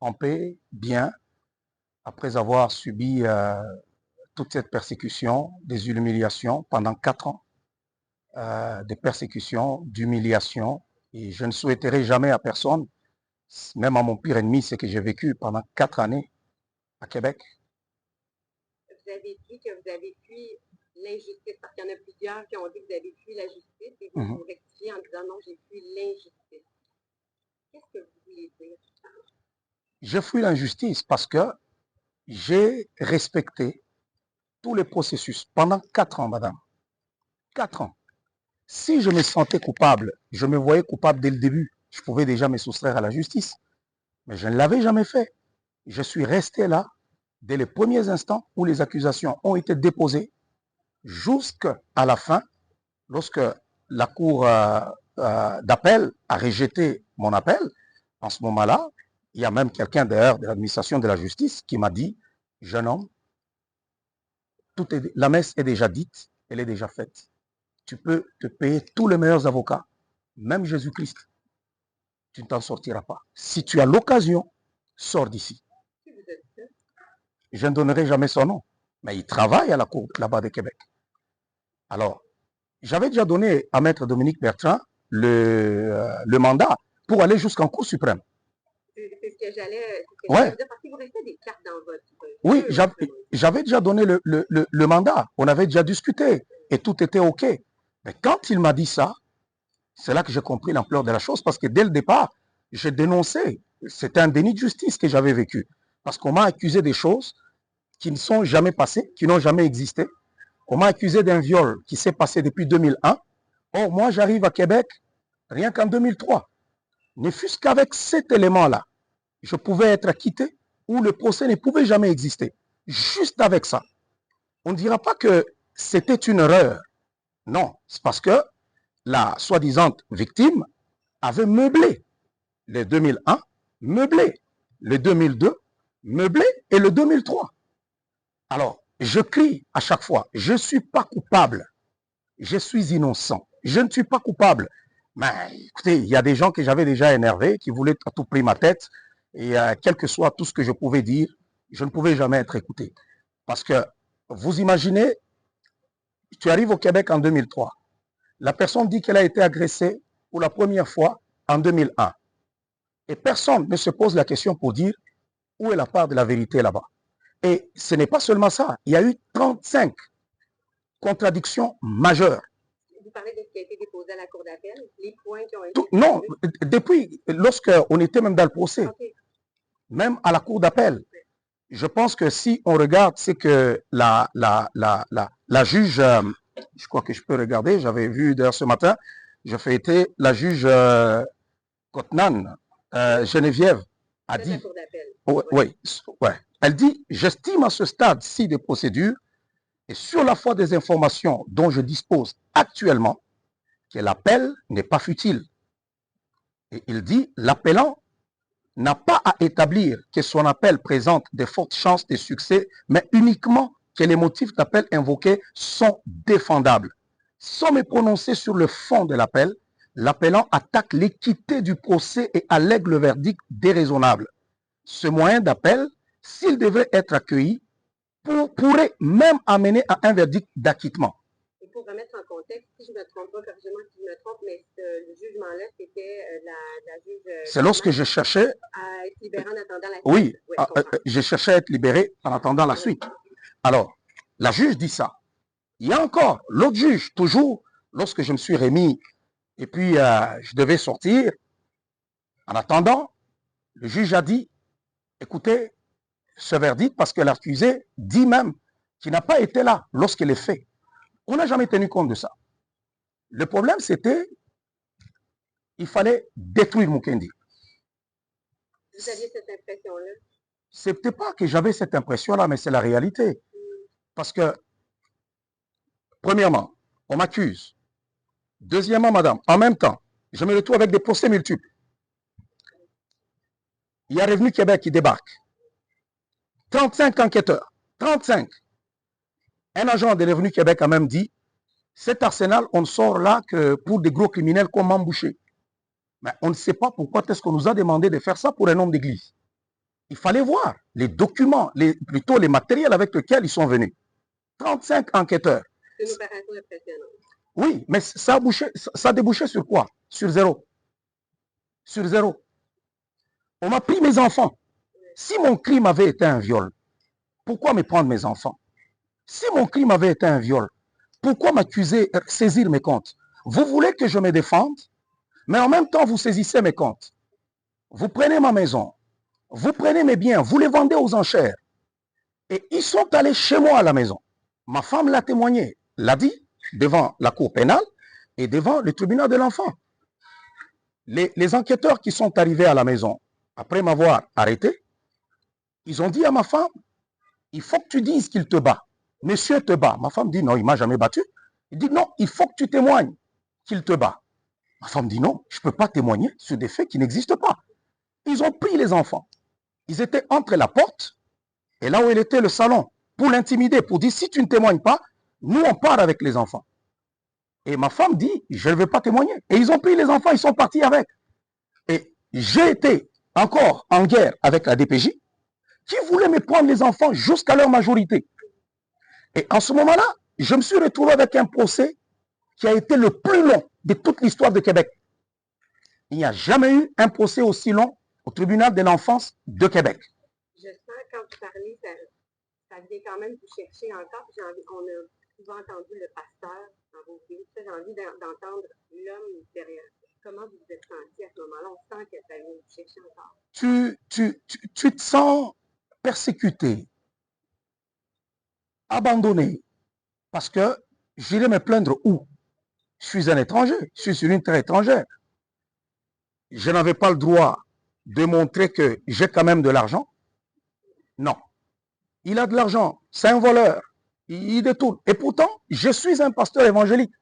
en paix, bien, après avoir subi toute cette persécution, des humiliations pendant 4 ans, des persécutions, d'humiliations, et je ne souhaiterais jamais à personne, même à mon pire ennemi, ce que j'ai vécu pendant 4 années à Québec. Vous avez dit que vous avez fui l'injustice, parce qu'il y en a plusieurs qui ont dit que vous avez fui la justice, et vous vous rectifiez en disant non, j'ai fui l'injustice. Qu'est-ce que vous voulez dire? Je fuis l'injustice parce que j'ai respecté tous les processus pendant 4 ans, madame. 4 ans. Si je me sentais coupable, je me voyais coupable dès le début, je pouvais déjà me soustraire à la justice. Mais je ne l'avais jamais fait. Je suis resté là dès les premiers instants où les accusations ont été déposées jusqu'à la fin, lorsque la cour d'appel a rejeté mon appel. En ce moment-là, il y a même quelqu'un d'ailleurs de l'administration de la justice qui m'a dit, jeune homme, la messe est déjà dite, elle est déjà faite. Tu peux te payer tous les meilleurs avocats, même Jésus-Christ. Tu ne t'en sortiras pas. Si tu as l'occasion, sors d'ici. Je ne donnerai jamais son nom, mais il travaille à la cour là-bas de Québec. Alors, j'avais déjà donné à Maître Dominique Bertrand le mandat pour aller jusqu'en Cour suprême. C'est ce que j'allais Ouais. dire, parce que vous restez des cartes dans votre... Oui, j'avais déjà donné le mandat. On avait déjà discuté et tout était OK. Mais quand il m'a dit ça, c'est là que j'ai compris l'ampleur de la chose, parce que dès le départ, j'ai dénoncé. C'était un déni de justice que j'avais vécu. Parce qu'on m'a accusé des choses qui ne sont jamais passées, qui n'ont jamais existé. On m'a accusé d'un viol qui s'est passé depuis 2001. Or, moi, j'arrive à Québec rien qu'en 2003. Ne fût-ce qu'avec cet élément-là, je pouvais être acquitté ou le procès ne pouvait jamais exister. Juste avec ça. On ne dira pas que c'était une erreur. Non, c'est parce que la soi-disant victime avait meublé le 2001, meublé le 2002, meublé et le 2003. Alors, je crie à chaque fois, je ne suis pas coupable, je suis innocent, je ne suis pas coupable. Mais écoutez, il y a des gens que j'avais déjà énervés, qui voulaient à tout prix ma tête, et quel que soit tout ce que je pouvais dire, je ne pouvais jamais être écouté. Parce que, vous imaginez, tu arrives au Québec en 2003, la personne dit qu'elle a été agressée pour la première fois en 2001. Et personne ne se pose la question pour dire où est la part de la vérité là-bas. Et ce n'est pas seulement ça, il y a eu 35 contradictions majeures. Vous parlez de ce qui a été déposé à la cour d'appel, les points qui ont été... Non, depuis, lorsqu'on était même dans le procès, même à la cour d'appel, je pense que si on regarde, c'est que la juge, je crois que je peux regarder, j'avais vu d'ailleurs ce matin, je fais été la juge Cotnan, Geneviève, a dit, oui, elle dit, j'estime à ce stade-ci des procédures et sur la foi des informations dont je dispose actuellement, que l'appel n'est pas futile. Et il dit, l'appelant n'a pas à établir que son appel présente de fortes chances de succès, mais uniquement que les motifs d'appel invoqués sont défendables. Sans me prononcer sur le fond de l'appel, l'appelant attaque l'équité du procès et allègue le verdict déraisonnable. Ce moyen d'appel, s'il devait être accueilli, pourrait même amener à un verdict d'acquittement. Et pour remettre en contexte, si je ne me trompe pas, corrigez-moi si je me trompe, mais le jugement-là, c'était la juge... C'est lorsque je cherchais... à être libéré en attendant la suite. Oui, je cherchais à être libéré en attendant la suite. Alors, la juge dit ça. Il y a encore l'autre juge, toujours, lorsque je me suis remis, et puis je devais sortir, en attendant, le juge a dit, écoutez, ce verdict, parce que l'accusé dit même qu'il n'a pas été là lorsqu'il est fait. On n'a jamais tenu compte de ça. Le problème, c'était, il fallait détruire Mukendi. Vous aviez cette impression-là? C'était pas que j'avais cette impression-là, mais c'est la réalité. Parce que, premièrement, on m'accuse. Deuxièmement, madame, en même temps, je me retrouve avec des procès multiples. Il y a Revenu Québec qui débarque. 35 enquêteurs. 35. Un agent de Revenu Québec a même dit, cet arsenal, on ne sort là que pour des gros criminels comme Mambouché. Mais on ne sait pas pourquoi est-ce qu'on nous a demandé de faire ça pour un homme d'église. Il fallait voir les documents, plutôt les matériels avec lesquels ils sont venus. 35 enquêteurs. C'est une opération impressionnante. Oui, mais ça a débouché sur quoi? Sur zéro. Sur zéro. On m'a pris mes enfants. Si mon crime avait été un viol, pourquoi me prendre mes enfants? Si mon crime avait été un viol, pourquoi m'accuser, saisir mes comptes? Vous voulez que je me défende, mais en même temps, vous saisissez mes comptes. Vous prenez ma maison, vous prenez mes biens, vous les vendez aux enchères. Et ils sont allés chez moi à la maison. Ma femme l'a témoigné, l'a dit devant la cour pénale et devant le tribunal de l'enfant. Les enquêteurs qui sont arrivés à la maison, après m'avoir arrêté, ils ont dit à ma femme, il faut que tu dises qu'il te bat. Monsieur te bat. Ma femme dit, non, il ne m'a jamais battu. Il dit, non, il faut que tu témoignes qu'il te bat. Ma femme dit, non, je ne peux pas témoigner sur des faits qui n'existent pas. Ils ont pris les enfants. Ils étaient entre la porte et là où il était le salon, pour l'intimider, pour dire, si tu ne témoignes pas, nous, on part avec les enfants. Et ma femme dit, je ne vais pas témoigner. Et ils ont pris les enfants, ils sont partis avec. Et j'ai été encore en guerre avec la DPJ, qui voulait me prendre les enfants jusqu'à leur majorité. Et en ce moment-là, je me suis retrouvé avec un procès qui a été le plus long de toute l'histoire de Québec. Il n'y a jamais eu un procès aussi long au tribunal de l'enfance de Québec. Je sens quand vous parlez, ça vient quand même vous chercher encore. On a souvent entendu le pasteur dans vos films. J'ai envie d'entendre l'homme derrière. Comment vous vous êtes senti à ce moment-là? On sent que ça vient vous chercher encore. Tu te sens persécuté, abandonné, parce que j'irai me plaindre où? Je suis un étranger, je suis sur une terre étrangère. Je n'avais pas le droit de montrer que j'ai quand même de l'argent. Non. Il a de l'argent, c'est un voleur, il détourne. Et pourtant, je suis un pasteur évangélique.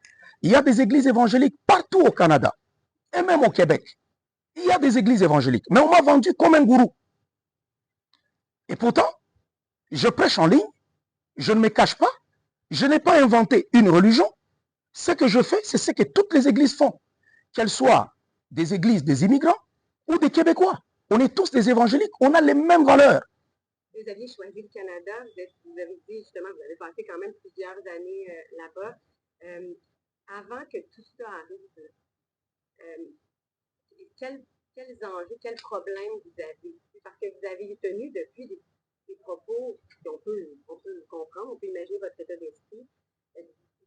Il y a des églises évangéliques partout au Canada, et même au Québec. Il y a des églises évangéliques, mais on m'a vendu comme un gourou. Et pourtant, je prêche en ligne, je ne me cache pas, je n'ai pas inventé une religion. Ce que je fais, c'est ce que toutes les églises font, qu'elles soient des églises des immigrants ou des Québécois. On est tous des évangéliques, on a les mêmes valeurs. Vous aviez choisi le Canada, vous avez dit justement, vous avez passé quand même plusieurs années là-bas. Avant que tout ça arrive, quels enjeux, quels problèmes vous avez? Parce que vous avez tenu depuis des propos qu'on peut comprendre, on peut imaginer votre état d'esprit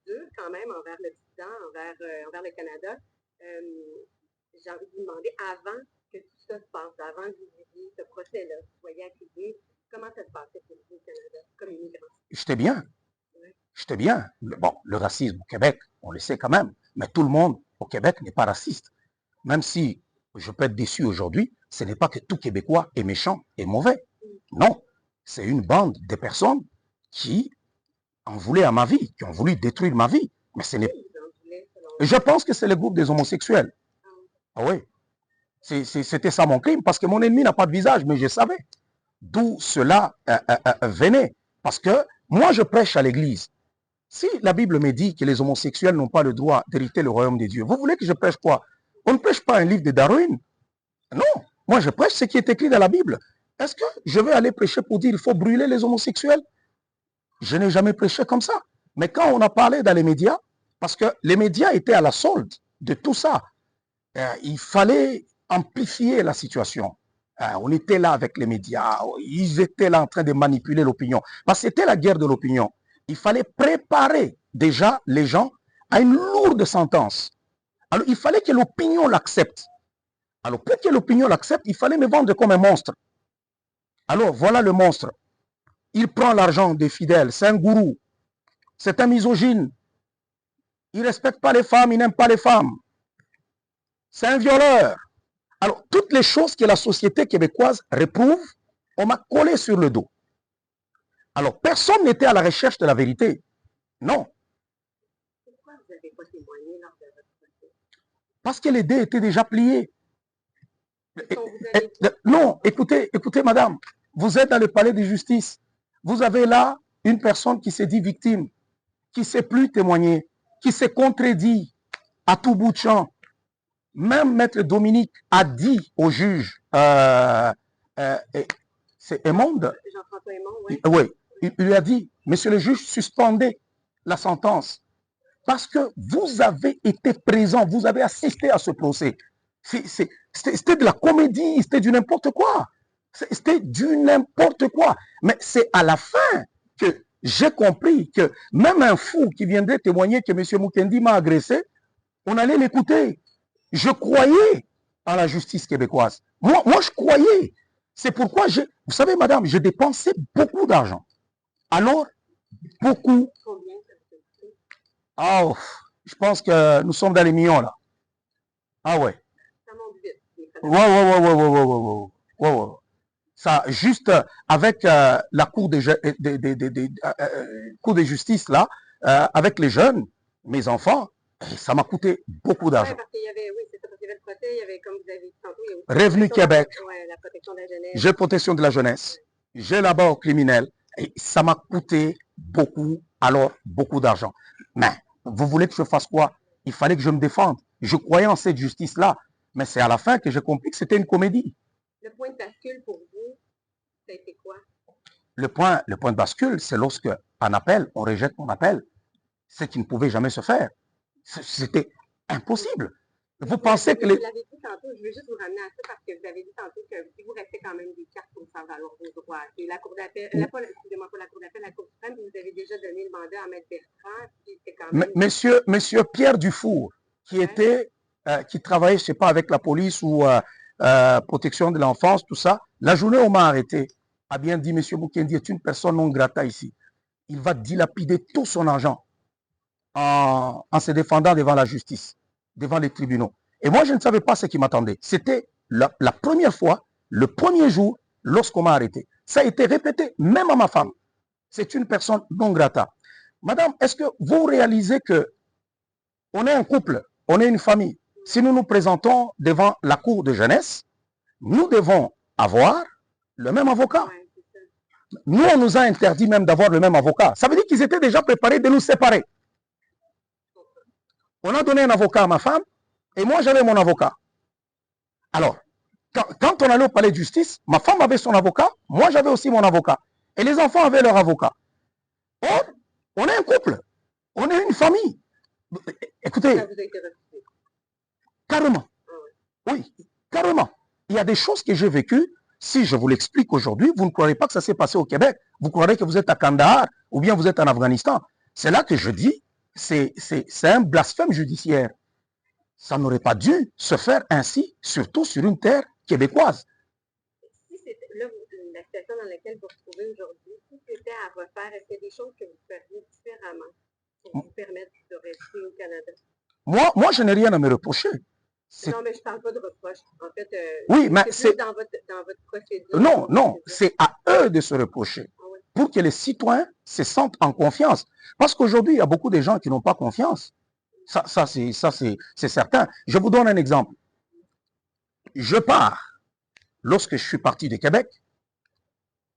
dur quand même envers l'Occident, envers le Canada. J'ai envie de vous demander, avant que tout ça se passe, avant que vous viviez ce procès-là, que vous soyez accusé, comment ça se passait pour vous au Canada comme immigrant? J'étais bien. J'étais bien. Bon, le racisme au Québec, on le sait quand même, mais tout le monde au Québec n'est pas raciste. Même si je peux être déçu aujourd'hui, ce n'est pas que tout Québécois est méchant et mauvais. Non, c'est une bande de personnes qui en voulaient à ma vie, qui ont voulu détruire ma vie. Mais ce n'est. Je pense que c'est le groupe des homosexuels. Ah oui, c'était ça mon crime, parce que mon ennemi n'a pas de visage, mais je savais d'où cela venait. Parce que moi, je prêche à l'église. Si la Bible me dit que les homosexuels n'ont pas le droit d'hériter le royaume de Dieu, vous voulez que je prêche quoi? On ne prêche pas un livre de Darwin. Non, moi je prêche ce qui est écrit dans la Bible. Est-ce que je vais aller prêcher pour dire qu'il faut brûler les homosexuels? Je n'ai jamais prêché comme ça. Mais quand on a parlé dans les médias, parce que les médias étaient à la solde de tout ça, il fallait amplifier la situation. On était là avec les médias, ils étaient là en train de manipuler l'opinion. Parce que c'était la guerre de l'opinion. Il fallait préparer déjà les gens à une lourde sentence. Alors, il fallait que l'opinion l'accepte. Alors, pour que l'opinion l'accepte, il fallait me vendre comme un monstre. Alors, voilà le monstre. Il prend l'argent des fidèles. C'est un gourou. C'est un misogyne. Il ne respecte pas les femmes, il n'aime pas les femmes. C'est un violeur. Alors, toutes les choses que la société québécoise réprouve, on m'a collé sur le dos. Alors, personne n'était à la recherche de la vérité. Non. Pourquoi vous n'avez pas témoigné lors de votre procès? Parce que les dés étaient déjà pliés. Non, écoutez, madame, vous êtes dans le palais de justice. Vous avez là une personne qui s'est dit victime, qui ne sait plus témoigner, qui s'est contredit à tout bout de champ. Même Maître Dominique a dit au juge, c'est Emonde, Jean-François Aymon, oui. Oui, il lui a dit, monsieur le juge, suspendez la sentence parce que vous avez été présent, vous avez assisté à ce procès. C'était de la comédie, c'était du n'importe quoi. C'était du n'importe quoi. Mais c'est à la fin que j'ai compris que même un fou qui viendrait témoigner que M. Mukendi m'a agressé, on allait l'écouter. Je croyais à la justice québécoise. Moi je croyais. C'est pourquoi, vous savez, madame, je dépensais beaucoup d'argent. Alors, beaucoup. Combien? Oh, je pense que nous sommes dans les millions, là. Ah ouais. Ça monte vite. Ouais. Ça, juste avec la cour de justice, là, avec les jeunes, mes enfants, ça m'a coûté beaucoup d'argent. Ouais, parce qu'il y avait, oui, c'est ça, parce qu'il y avait le procès, il y avait, comme vous avez dit tantôt, il y a aussi Revenu Québec. Ouais, la protection de la jeunesse. J'ai protection de la jeunesse. J'ai l'abord criminel. Et ça m'a coûté beaucoup, alors beaucoup d'argent. Mais vous voulez que je fasse quoi? Il fallait que je me défende. Je croyais en cette justice-là. Mais c'est à la fin que j'ai compris que c'était une comédie. Le point de bascule pour vous, ça a été quoi? Le point de bascule, c'est lorsque, en appel, on rejette mon appel. Ce qui ne pouvait jamais se faire. C'était impossible. Vous pensez que les... Vous l'avez dit tantôt, je veux juste vous ramener à ça parce que vous avez dit tantôt que si vous restez quand même des cartes pour faire valoir vos droits. Et la Cour d'appel, excusez-moi, pas la Cour d'appel, la Cour suprême, vous avez déjà donné le mandat à Maître Bertrand. Quand même... Monsieur Pierre Dufour, qui travaillait, je ne sais pas, avec la police ou protection de l'enfance, tout ça, la journée où on m'a arrêté, a bien dit, monsieur Mukendi est une personne non grata ici. Il va dilapider tout son argent en se défendant devant la justice, devant les tribunaux. Et moi, je ne savais pas ce qui m'attendait. C'était la première fois, le premier jour, lorsqu'on m'a arrêté. Ça a été répété, même à ma femme. C'est une personne non grata. Madame, est-ce que vous réalisez que on est un couple, on est une famille. Si nous nous présentons devant la cour de jeunesse, nous devons avoir le même avocat. Nous, on nous a interdit même d'avoir le même avocat. Ça veut dire qu'ils étaient déjà préparés de nous séparer. On a donné un avocat à ma femme et moi, j'avais mon avocat. Alors, quand on allait au palais de justice, ma femme avait son avocat, moi, j'avais aussi mon avocat. Et les enfants avaient leur avocat. Or, on est un couple. On est une famille. Écoutez, carrément. Oui, carrément. Il y a des choses que j'ai vécues. Si je vous l'explique aujourd'hui, vous ne croirez pas que ça s'est passé au Québec. Vous croirez que vous êtes à Kandahar ou bien vous êtes en Afghanistan. C'est là que je dis, c'est un blasphème judiciaire. Ça n'aurait pas dû se faire ainsi, surtout sur une terre québécoise. Si c'était là, la situation dans laquelle vous vous retrouvez aujourd'hui, si c'était à refaire, est-ce qu'il y a des choses que vous feriez différemment pour vous permettre de rester au Canada? Moi, je n'ai rien à me reprocher. Non, mais je ne parle pas de reproche. En fait, oui, mais c'est dans votre procédure. Non, c'est à eux de se reprocher. Ah ouais. Pour que les citoyens se sentent en confiance. Parce qu'aujourd'hui, il y a beaucoup de gens qui n'ont pas confiance. Ça c'est certain. Je vous donne un exemple. Je pars. Lorsque je suis parti de Québec,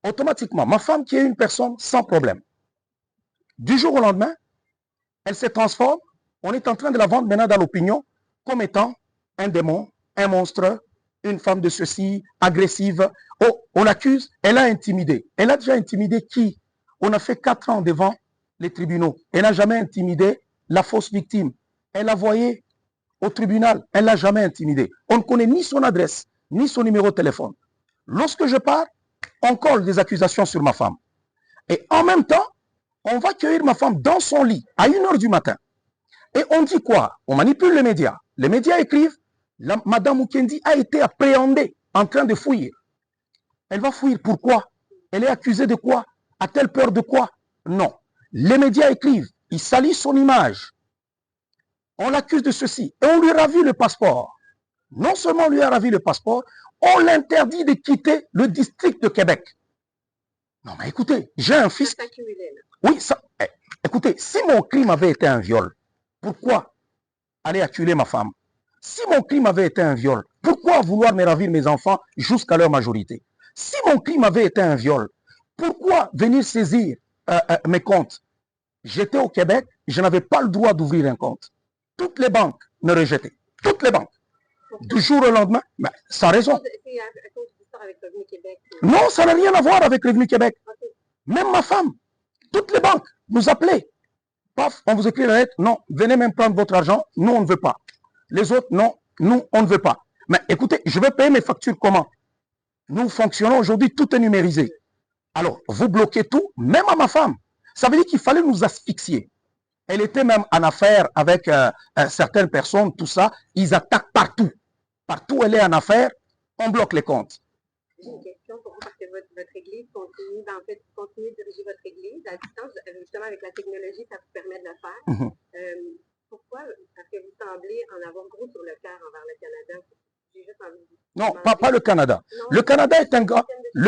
automatiquement, ma femme qui est une personne sans problème, du jour au lendemain, elle se transforme. On est en train de la vendre maintenant dans l'opinion comme étant un démon, un monstre, une femme de ceci, agressive. Oh, on l'accuse, elle a intimidé. Elle a déjà intimidé qui? On a fait 4 ans devant les tribunaux. Elle n'a jamais intimidé la fausse victime. Elle l'a voyé au tribunal. Elle ne l'a jamais intimidé. On ne connaît ni son adresse, ni son numéro de téléphone. Lorsque je pars, on colle des accusations sur ma femme. Et en même temps, on va cueillir ma femme dans son lit à 1h du matin. Et on dit quoi? On manipule les médias. Les médias écrivent, Madame Mukendi a été appréhendée en train de fuir. Elle va fuir. Pourquoi? Elle est accusée de quoi? A-t-elle peur de quoi? Non. Les médias écrivent, ils salissent son image. On l'accuse de ceci. Et on lui ravit le passeport. Non seulement on lui a ravi le passeport, on l'interdit de quitter le district de Québec. Non mais écoutez, j'ai un fils... Oui, ça... Écoutez, si mon crime avait été un viol, pourquoi aller acculer ma femme? Si mon crime avait été un viol, pourquoi vouloir me ravir mes enfants jusqu'à leur majorité? Si mon crime avait été un viol, pourquoi venir saisir mes comptes? J'étais au Québec, je n'avais pas le droit d'ouvrir un compte. Toutes les banques me rejetaient. Toutes les banques. Du jour au lendemain, mais sans raison. C'est à cause de l'histoire avec Revenu Québec. Non, ça n'a rien à voir avec Revenu Québec. Okay. Même ma femme, toutes les banques nous appelaient. Paf, on vous écrit la lettre, non, venez même prendre votre argent, nous on ne veut pas. Les autres, non, nous on ne veut pas. Mais écoutez, je vais payer mes factures comment? Nous fonctionnons aujourd'hui, tout est numérisé. Alors, vous bloquez tout, même à ma femme. Ça veut dire qu'il fallait nous asphyxier. Elle était même en affaire avec certaines personnes, tout ça. Ils attaquent partout. Partout où elle est en affaire, on bloque les comptes. J'ai une question pour vous parce que votre église continue, en fait, continuez de diriger votre église à distance. Justement, avec la technologie, ça vous permet de le faire. Pourquoi? Parce que vous semblez en avoir gros sur le cœur envers le Canada. J'ai juste envie de non, pas le Canada. Non, le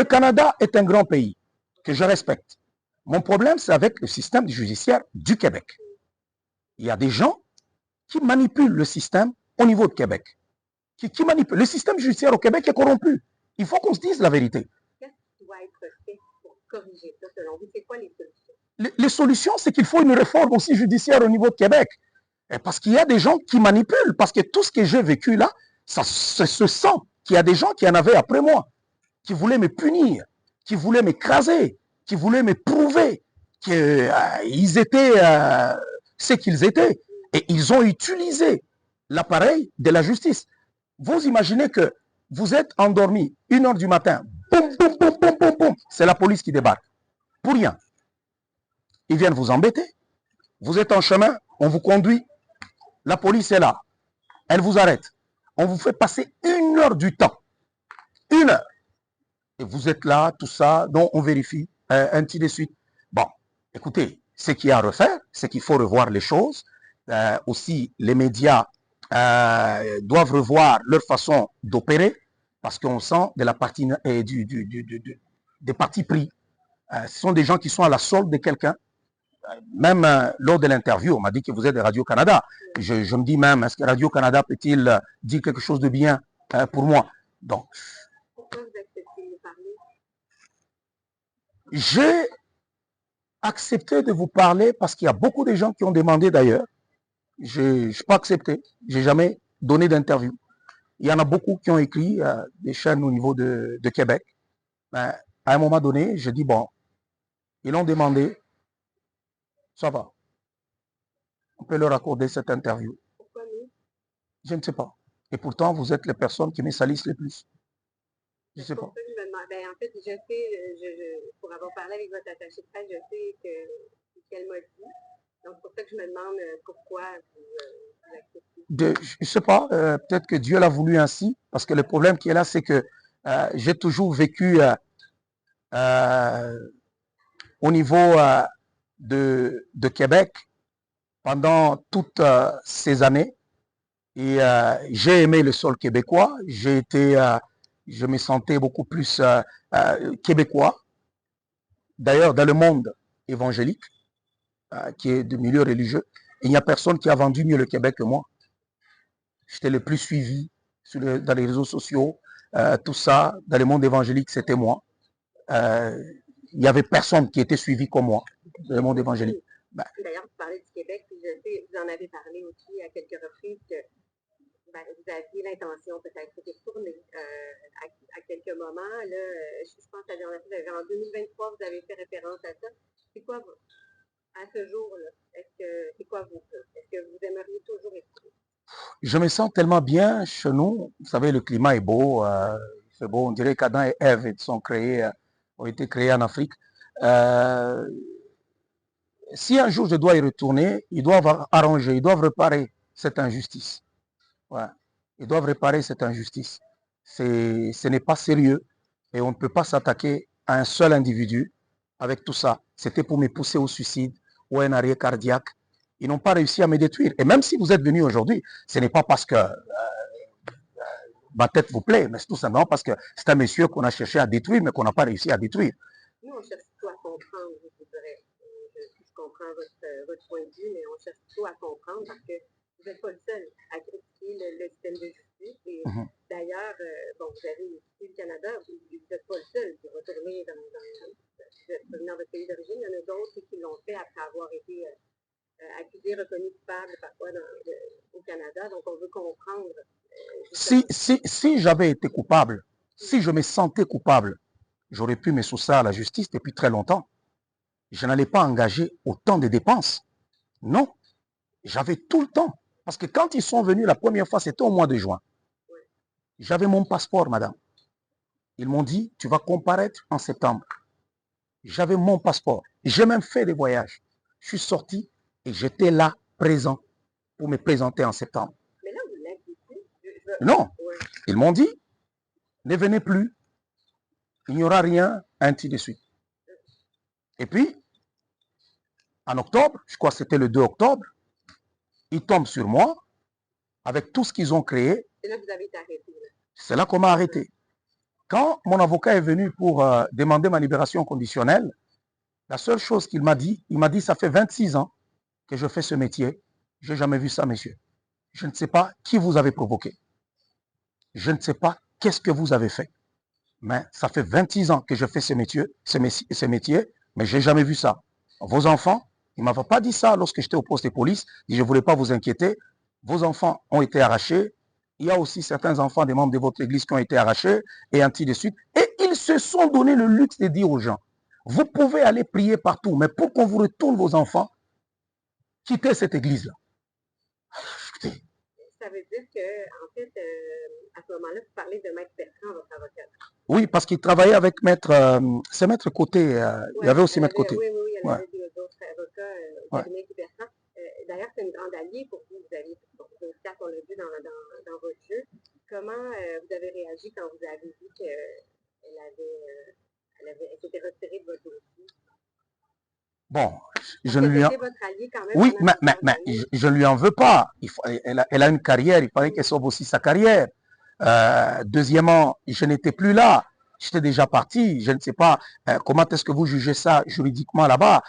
Canada est un grand pays que je respecte. Mon problème, c'est avec le système judiciaire du Québec. Il y a des gens qui manipulent le système au niveau de Québec. Qui manipulent. Le système judiciaire au Québec est corrompu. Il faut qu'on se dise la vérité. Qu'est-ce qui doit être fait pour corriger ça, selon vous? C'est quoi les solutions? Les solutions, c'est qu'il faut une réforme aussi judiciaire au niveau de Québec. Parce qu'il y a des gens qui manipulent. Parce que tout ce que j'ai vécu là, ça se sent qu'il y a des gens qui en avaient après moi, qui voulaient me punir, qui voulaient m'écraser, qui voulaient me prouver qu'ils étaient ce qu'ils étaient. Et ils ont utilisé l'appareil de la justice. Vous imaginez que vous êtes endormi 1h du matin, boum, boum, boum, boum, boum, boum, c'est la police qui débarque. Pour rien. Ils viennent vous embêter. Vous êtes en chemin, on vous conduit, la police est là. Elle vous arrête. On vous fait passer 1h du temps. 1h. Et vous êtes là, tout ça, donc on vérifie, ainsi de suite. Bon, écoutez, ce qu'il y a à refaire, c'est qu'il faut revoir les choses. Aussi, les médias doivent revoir leur façon d'opérer parce qu'on sent de la partie, des partis pris. Ce sont des gens qui sont à la solde de quelqu'un. Même lors de l'interview, on m'a dit que vous êtes de Radio-Canada. Je me dis même, est-ce que Radio-Canada peut-il dire quelque chose de bien pour moi? Donc, pourquoi vous acceptez de nous parler? J'ai accepté de vous parler parce qu'il y a beaucoup de gens qui ont demandé d'ailleurs. Je n'ai pas accepté. Je n'ai jamais donné d'interview. Il y en a beaucoup qui ont écrit des chaînes au niveau de Québec. Mais à un moment donné, je dis, bon, ils l'ont demandé, ça va. On peut leur accorder cette interview. Pourquoi nous? Je ne sais pas. Et pourtant, vous êtes les personnes qui me salissent le plus. Je ne sais pas. Ben, en fait, je sais, pour avoir parlé avec votre attaché de presse, je sais qu'elle m'a dit. Donc, c'est pour ça que je me demande pourquoi vous acceptez. Je ne sais pas, peut-être que Dieu l'a voulu ainsi, parce que le problème qui est là, c'est que j'ai toujours vécu au niveau de Québec pendant toutes ces années. Et j'ai aimé le sol québécois. Je me sentais beaucoup plus québécois. D'ailleurs, dans le monde évangélique, qui est de milieu religieux, il n'y a personne qui a vendu mieux le Québec que moi. J'étais le plus suivi dans les réseaux sociaux, tout ça, dans le monde évangélique, c'était moi. Il n'y avait personne qui était suivi comme moi dans le monde évangélique. D'ailleurs, vous parlez du Québec, puis je sais, vous en avez parlé aussi à quelques reprises que vous aviez l'intention peut-être de tourner à quelques moments. Là, je pense que en 2023, vous avez fait référence à ça. C'est quoi, à ce jour-là, c'est quoi vos plans? Est-ce que vous aimeriez toujours écouter? Je me sens tellement bien chez nous. Vous savez, le climat est beau. C'est beau. On dirait qu'Adam et Ève ont été créés en Afrique. Si un jour je dois y retourner, ils doivent arranger, ils doivent réparer cette injustice. Ouais. Ils doivent réparer cette injustice. Ce n'est pas sérieux et on ne peut pas s'attaquer à un seul individu avec tout ça. C'était pour me pousser au suicide ou à un arrêt cardiaque. Ils n'ont pas réussi à me détruire. Et même si vous êtes venu aujourd'hui, ce n'est pas parce que ma tête vous plaît, mais c'est tout simplement parce que c'est un monsieur qu'on a cherché à détruire, mais qu'on n'a pas réussi à détruire. Nous, on cherche plutôt à comprendre, je vous dirais. Je comprends votre point de vue, mais on cherche plutôt à comprendre parce que vous n'êtes pas le seul à critiquer le système de justice. Et d'ailleurs, bon, vous avez ici le Canada, vous n'êtes pas le seul qui retourner dans votre pays d'origine. Il y en a d'autres qui l'ont fait après avoir été accusés, reconnus coupables parfois au Canada. Donc, on veut comprendre Si j'avais été coupable, si je me sentais coupable, j'aurais pu me soustraire à la justice depuis très longtemps. Je n'allais pas engager autant de dépenses. Non, j'avais tout le temps. Parce que quand ils sont venus la première fois, c'était au mois de juin. J'avais mon passeport, madame. Ils m'ont dit, tu vas comparaître en septembre. J'avais mon passeport. J'ai même fait des voyages. Je suis sorti et j'étais là, présent, pour me présenter en septembre. Mais là, vous l'avez dit. Non, ils m'ont dit, ne venez plus, il n'y aura rien, ainsi de suite. Et puis, en octobre, je crois que c'était le 2 octobre, ils tombent sur moi, avec tout ce qu'ils ont créé. C'est là que vous avez été arrêté. C'est là qu'on m'a arrêté. Quand mon avocat est venu pour demander ma libération conditionnelle, la seule chose qu'il m'a dit, ça fait 26 ans que je fais ce métier. Je n'ai jamais vu ça, monsieur. Je ne sais pas qui vous avez provoqué. Je ne sais pas qu'est-ce que vous avez fait. Mais ça fait 26 ans que je fais ce métier, mais je n'ai jamais vu ça. Vos enfants, il ne m'avait pas dit ça lorsque j'étais au poste de police. Il dit, je ne voulais pas vous inquiéter. Vos enfants ont été arrachés. Il y a aussi certains enfants des membres de votre église qui ont été arrachés, et ainsi de suite. Et ils se sont donné le luxe de dire aux gens, vous pouvez aller prier partout, mais pour qu'on vous retourne vos enfants, quittez cette église-là. Ça veut dire que, en fait, à ce moment-là, vous parlez de Maître Bertrand, votre avocat. Oui, parce qu'il travaillait avec c'est Maître Côté. Il y avait aussi Maître Côté. Oui, il y avait d'autres avocats au cabinet de Bertrand. D'ailleurs, c'est une grande alliée pour vous. Vous avez on l'a vu dans votre jeu. Comment vous avez réagi quand vous avez vu qu'elle s'était retirée de votre dossier? Bon, je ne lui en... votre allié quand même. Oui, mais je ne lui en veux pas. Elle a une carrière, il fallait qu'elle sauve aussi sa carrière. Deuxièmement, je n'étais plus là. J'étais déjà parti. Je ne sais pas comment est-ce que vous jugez ça juridiquement là-bas.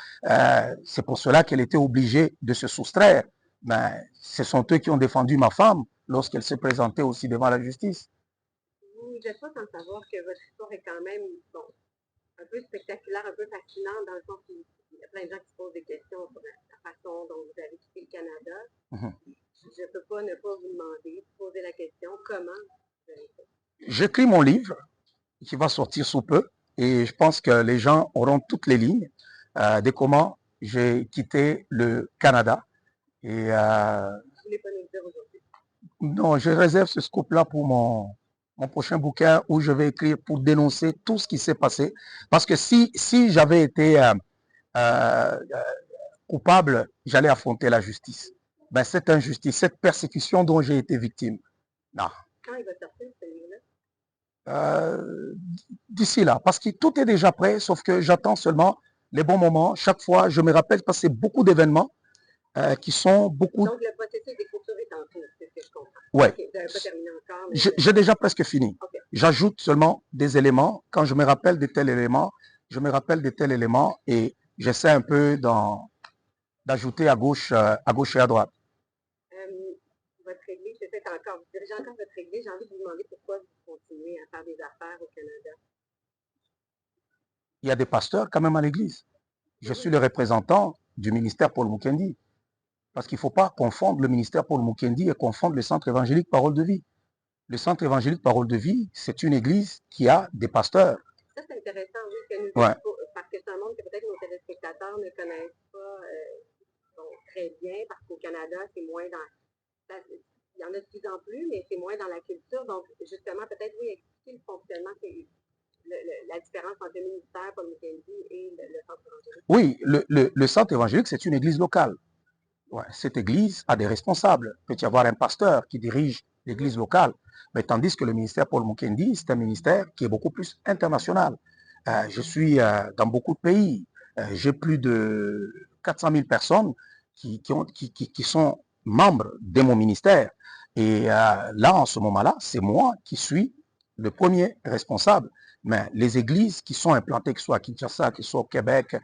C'est pour cela qu'elle était obligée de se soustraire. Mais ce sont eux qui ont défendu ma femme lorsqu'elle s'est présentée aussi devant la justice. Vous n'êtes pas sans savoir que votre histoire est quand même un peu spectaculaire, un peu fascinante, dans le sens où il y a plein de gens qui se posent des questions sur la façon dont vous avez quitté le Canada. Je ne peux pas ne pas vous demander, poser la question, comment vous avez fait? J'écris mon livre qui va sortir sous peu et je pense que les gens auront toutes les lignes de comment j'ai quitté le Canada. Et vous ne voulez pas nous le dire aujourd'hui? Non, je réserve ce scoop-là pour mon prochain bouquin où je vais écrire pour dénoncer tout ce qui s'est passé. Parce que si j'avais été coupable, j'allais affronter la justice. Ben, cette injustice, cette persécution dont j'ai été victime. Non. Quand il va sortir ce livre-là? D'ici là, parce que tout est déjà prêt, sauf que j'attends seulement les bons moments. Chaque fois, je me rappelle parce que c'est beaucoup d'événements qui sont beaucoup... Donc, le processus d'écriture est en cours, c'est ce que je comprends. Ouais. Okay, vous n'avez pas terminé encore. J'ai déjà presque fini. Okay. J'ajoute seulement des éléments. Quand je me rappelle de tel élément, je me rappelle de tel élément et j'essaie un peu d'ajouter à gauche et à droite. Votre église, c'est peut-être encore, vous dirigez encore votre église. J'ai envie de vous demander pourquoi vous continuez à faire des affaires au Canada. Il y a des pasteurs quand même à l'église. Je suis le représentant du ministère Paul Mukendi. Parce qu'il ne faut pas confondre le ministère Paul Mukendi et confondre le centre évangélique Parole de Vie. Le centre évangélique Parole de Vie, c'est une église qui a des pasteurs. Ça, c'est intéressant, oui, que nous parce que c'est un monde que peut-être nos téléspectateurs ne connaissent pas très bien, parce qu'au Canada, c'est moins dans... Il y en a de plus en plus, mais c'est moins dans la culture. Donc, justement, peut-être, oui, expliquer le fonctionnement, la différence entre le ministère Paul Mukendi et le centre évangélique. Oui, le centre évangélique, c'est une église locale. Ouais, cette église a des responsables. Il peut y avoir un pasteur qui dirige l'église locale, mais tandis que le ministère Paul Mukendi, c'est un ministère qui est beaucoup plus international. Je suis dans beaucoup de pays. J'ai plus de 400 000 personnes qui sont membres de mon ministère. Et là, en ce moment-là, c'est moi qui suis le premier responsable. Mais les églises qui sont implantées, que ce soit à Kinshasa, que ce soit au Québec,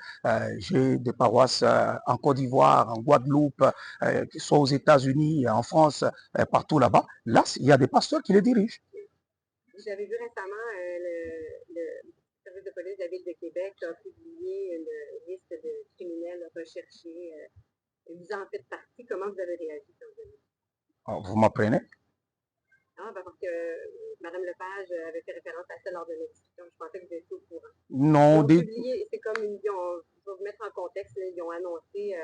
j'ai des paroisses en Côte d'Ivoire, en Guadeloupe, que ce soit aux États-Unis, en France, partout là-bas. Là, il y a des pasteurs qui les dirigent. J'avais vu récemment le service de police de la Ville de Québec a publié une liste de criminels recherchés. Vous en faites partie. Comment vous avez réagi quand vous avez vu? Vous m'apprenez? Ah, ben parce que Mme Lepage avait fait référence à ça lors de notre discussion. Je pensais que vous étiez au courant. Non, Ils ont publié, c'est comme, je vais vous mettre en contexte, là, ils ont annoncé,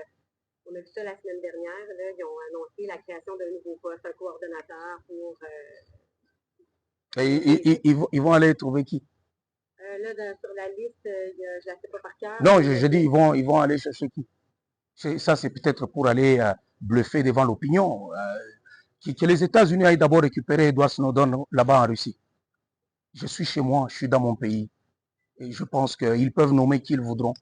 on a vu ça la semaine dernière, là, ils ont annoncé la création d'un nouveau poste, un coordonnateur pour... ils vont aller trouver qui? Là, sur la liste, je ne la sais pas par cœur. Non, je dis, ils vont aller chercher qui? Ça, c'est peut-être pour aller bluffer devant l'opinion. Que les États-Unis aillent d'abord récupérer Edward Snowden là-bas en Russie. Je suis chez moi, je suis dans mon pays. Et je pense qu'ils peuvent nommer qui ils voudront.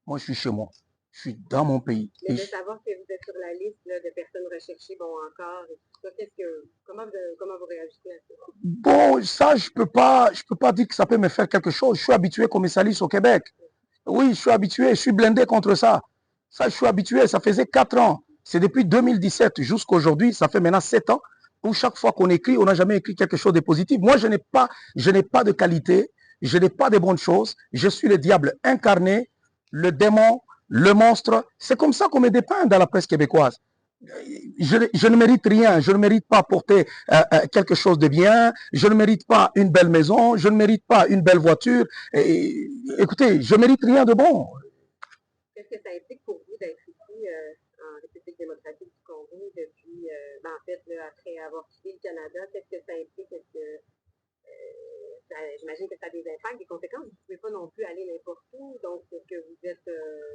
Moi, je suis chez moi. Je suis dans mon pays. Mais de savoir que vous êtes sur la liste là, de personnes recherchées, bon, encore, et tout ça, comment vous réagissez à ça? Bon, ça, je peux pas dire que ça peut me faire quelque chose. Je suis habitué comme salisse au Québec. Oui, je suis habitué, je suis blindé contre ça. Ça, je suis habitué, ça faisait 4 ans. C'est depuis 2017 jusqu'à aujourd'hui, ça fait maintenant 7 ans, où chaque fois qu'on écrit, on n'a jamais écrit quelque chose de positif. Moi, je n'ai pas de qualité, je n'ai pas de bonnes choses. Je suis le diable incarné, le démon, le monstre. C'est comme ça qu'on me dépeint dans la presse québécoise. Je ne mérite rien, je ne mérite pas porter quelque chose de bien, je ne mérite pas une belle maison, je ne mérite pas une belle voiture. Écoutez, je ne mérite rien de bon. Qu'est-ce que ça implique pour vous d'être ici en République démocratique du Congo depuis, en fait, là, après avoir quitté le Canada? Qu'est-ce que ça implique? J'imagine que ça a des impacts, des conséquences. Vous ne pouvez pas non plus aller n'importe où. Donc, est-ce que vous êtes...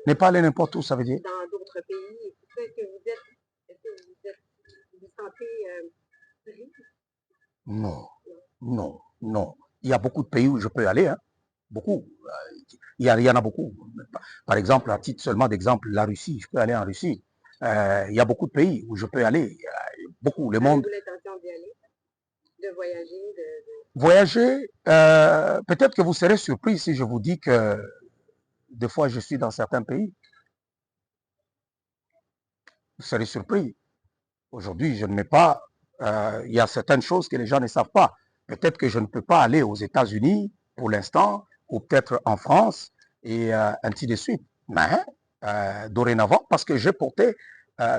Ne pas aller n'importe où, ça veut dire? Dans d'autres pays. Est-ce que vous sentez libre? Non, non, non. Il y a beaucoup de pays où je peux aller, hein. Beaucoup. Il y en a beaucoup. Par exemple, à titre seulement d'exemple, la Russie, je peux aller en Russie. Il y a beaucoup de pays où je peux aller. Beaucoup. Le monde. Avez-vous l'intention d'y aller? De voyager? Voyager, peut-être que vous serez surpris si je vous dis que des fois je suis dans certains pays. Vous serez surpris. Aujourd'hui, je ne mets pas, il y a certaines choses que les gens ne savent pas. Peut-être que je ne peux pas aller aux États-Unis pour l'instant, ou peut-être en France, et ainsi de suite. Mais dorénavant, parce que j'ai porté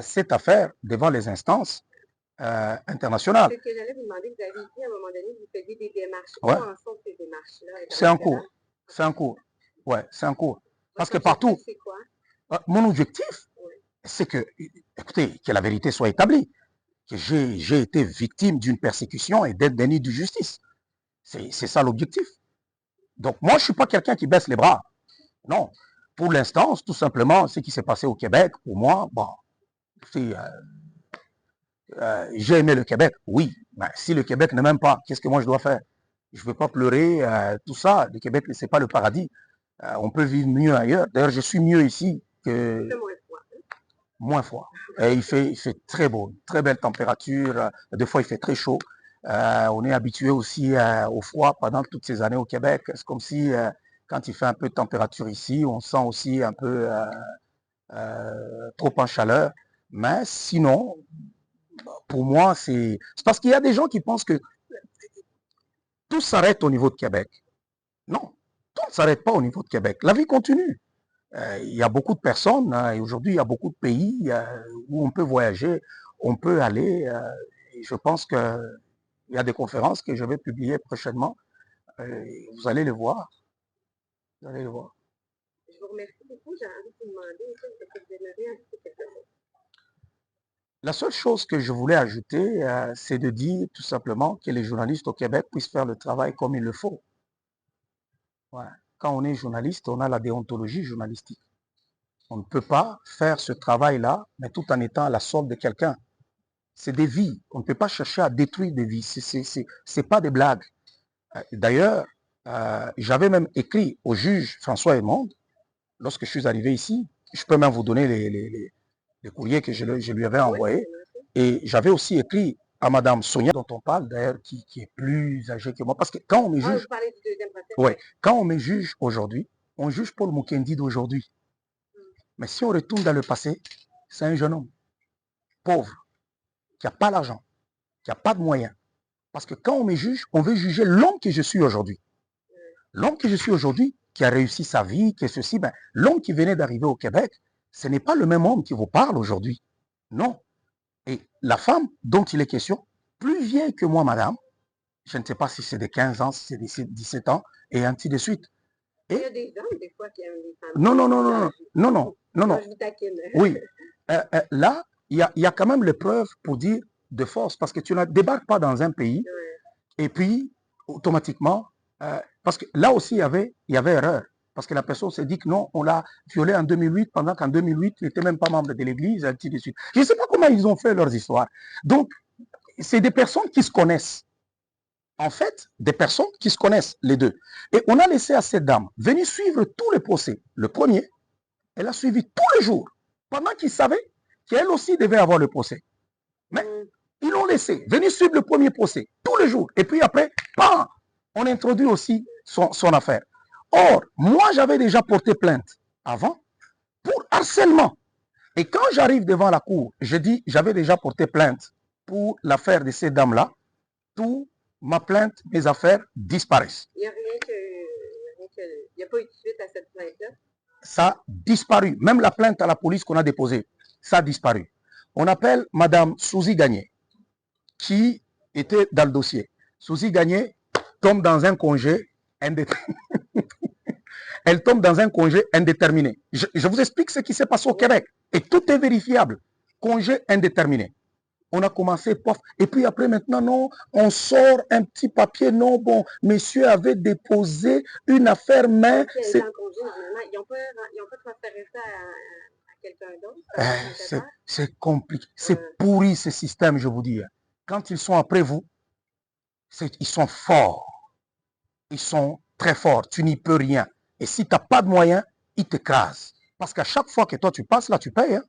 cette affaire devant les instances internationales. C'est ce que j'allais vous demander. Vous avez dit à un moment donné que vous faisiez des démarches. Ouais. Où en sont ces démarches-là? C'est en cours. C'est en cours. Ouais, c'est en cours. Parce que partout, c'est quoi? mon objectif, c'est que, écoutez, que la vérité soit établie, que j'ai été victime d'une persécution et d'être déni de justice. C'est ça l'objectif. Donc moi, je ne suis pas quelqu'un qui baisse les bras. Non. Pour l'instant, tout simplement, ce qui s'est passé au Québec, pour moi, bon, j'ai aimé le Québec, oui. Mais si le Québec ne m'aime pas, qu'est-ce que moi je dois faire? Je ne veux pas pleurer, tout ça. Le Québec, ce n'est pas le paradis. On peut vivre mieux ailleurs. D'ailleurs, je suis mieux ici que... Moins froid. Et il fait très beau, très belle température. Des fois, il fait très chaud. On est habitué aussi au froid pendant toutes ces années au Québec. C'est comme si, quand il fait un peu de température ici, on sent aussi un peu trop en chaleur. Mais sinon, pour moi, c'est parce qu'il y a des gens qui pensent que tout s'arrête au niveau de Québec. Non, tout ne s'arrête pas au niveau de Québec. La vie continue. Il y a beaucoup de personnes, et aujourd'hui, il y a beaucoup de pays où on peut voyager, on peut aller. Et je pense qu'il y a des conférences que je vais publier prochainement. Vous allez les voir. Vous allez les voir. Je vous remercie beaucoup. J'ai envie de vous demander, est-ce que vous aimeriez ajouter quelque chose? La seule chose que je voulais ajouter, c'est de dire tout simplement que les journalistes au Québec puissent faire le travail comme il le faut. Ouais. Quand on est journaliste, on a la déontologie journalistique. On ne peut pas faire ce travail-là, mais tout en étant à la solde de quelqu'un. C'est des vies. On ne peut pas chercher à détruire des vies. C'est pas des blagues. D'ailleurs, j'avais même écrit au juge François Edmond, lorsque je suis arrivé ici, je peux même vous donner les courriers que je lui avais envoyés. Et j'avais aussi écrit à Madame Sonia, dont on parle d'ailleurs, qui est plus âgée que moi. Parce que quand on me juge... vous parlez du deuxième procès? Ouais, quand on me juge aujourd'hui, on juge Paul Mukendi d'aujourd'hui. Mais si on retourne dans le passé, c'est un jeune homme pauvre, qui n'a pas l'argent, qui n'a pas de moyens. Parce que quand on me juge, on veut juger l'homme que je suis aujourd'hui. L'homme que je suis aujourd'hui, qui a réussi sa vie, qui est ceci, ben, l'homme qui venait d'arriver au Québec, ce n'est pas le même homme qui vous parle aujourd'hui. Non. Et la femme dont il est question, plus vieille que moi, madame, Je ne sais pas si c'est des 15 ans, si c'est des 17 ans, et ainsi de suite. Il y a des hommes, des fois, qui aiment les femmes. Non, non, non, non, non, non, non, non. Je vous taquine. Oui. Là, il y a quand même les preuves pour dire de force, parce que tu ne débarques pas dans un pays, et puis, automatiquement, parce que là aussi, il y avait erreur. Parce que la personne s'est dit que non, on l'a violé en 2008, pendant qu'en 2008, il n'était même pas membre de l'église, ainsi de suite. Je ne sais pas comment ils ont fait leurs histoires. Donc, c'est des personnes qui se connaissent. En fait, des personnes qui se connaissent, les deux. Et on a laissé à cette dame venir suivre tous les procès. Le premier, elle a suivi tous les jours, pendant qu'ils savaient qu'elle aussi devait avoir le procès. Mais ils l'ont laissé venir suivre le premier procès, tous les jours. Et puis après, bam, on introduit aussi son affaire. Or, moi, j'avais déjà porté plainte avant pour harcèlement. Et quand j'arrive devant la cour, je dis, j'avais déjà porté plainte pour l'affaire de ces dames-là. Tout ma plainte, mes affaires disparaissent. Il n'y a rien que... Il n'y a pas eu de suite à cette plainte-là? Ça a disparu. Même la plainte à la police qu'on a déposée, ça a disparu. On appelle Madame Suzy Gagné, qui était dans le dossier. Suzy Gagné tombe dans un congé indéterminé. Elle tombe dans un congé indéterminé. Je vous explique ce qui s'est passé au Québec. Et tout est vérifiable. Congé indéterminé. On a commencé, pof, et puis après maintenant, non, on sort un petit papier, non, bon, monsieur avait déposé une affaire, mais... Ils n'ont pas transféré ça à quelqu'un d'autre? C'est compliqué, c'est pourri ce système, je vous dis. Quand ils sont après vous, ils sont forts. Ils sont très forts, tu n'y peux rien. Et si tu n'as pas de moyens, ils t'écrasent. Parce qu'à chaque fois que toi tu passes là, tu payes. Hein.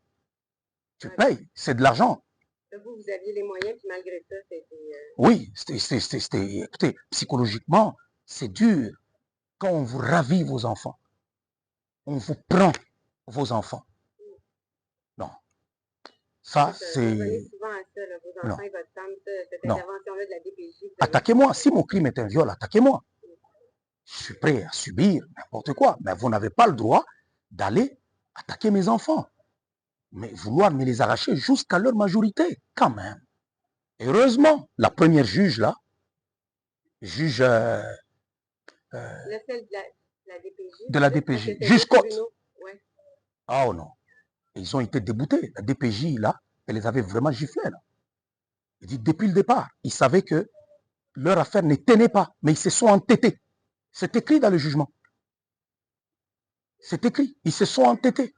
Tu payes, c'est de l'argent. Vous aviez les moyens, puis malgré ça, c'était... Oui, écoutez, psychologiquement, c'est dur. Quand on vous ravit vos enfants, on vous prend vos enfants. Non. Ça, c'est... Vous revenez souvent à ça, là, vos enfants et votre femme, cette intervention-là de la DPJ. Attaquez-moi. Si mon crime est un viol, attaquez-moi. Je suis prêt à subir n'importe quoi. Mais vous n'avez pas le droit d'aller attaquer mes enfants. Mais vouloir me les arracher jusqu'à leur majorité, quand même. Heureusement, la première juge, là, juge... de la DPJ. Juge Côte. Ouais. Oh non. Ils ont été déboutés. La DPJ, là, elle les avait vraiment giflés. Là. Il dit, depuis le départ, ils savaient que leur affaire ne tenait pas, mais ils se sont entêtés. C'est écrit dans le jugement. C'est écrit. Ils se sont entêtés.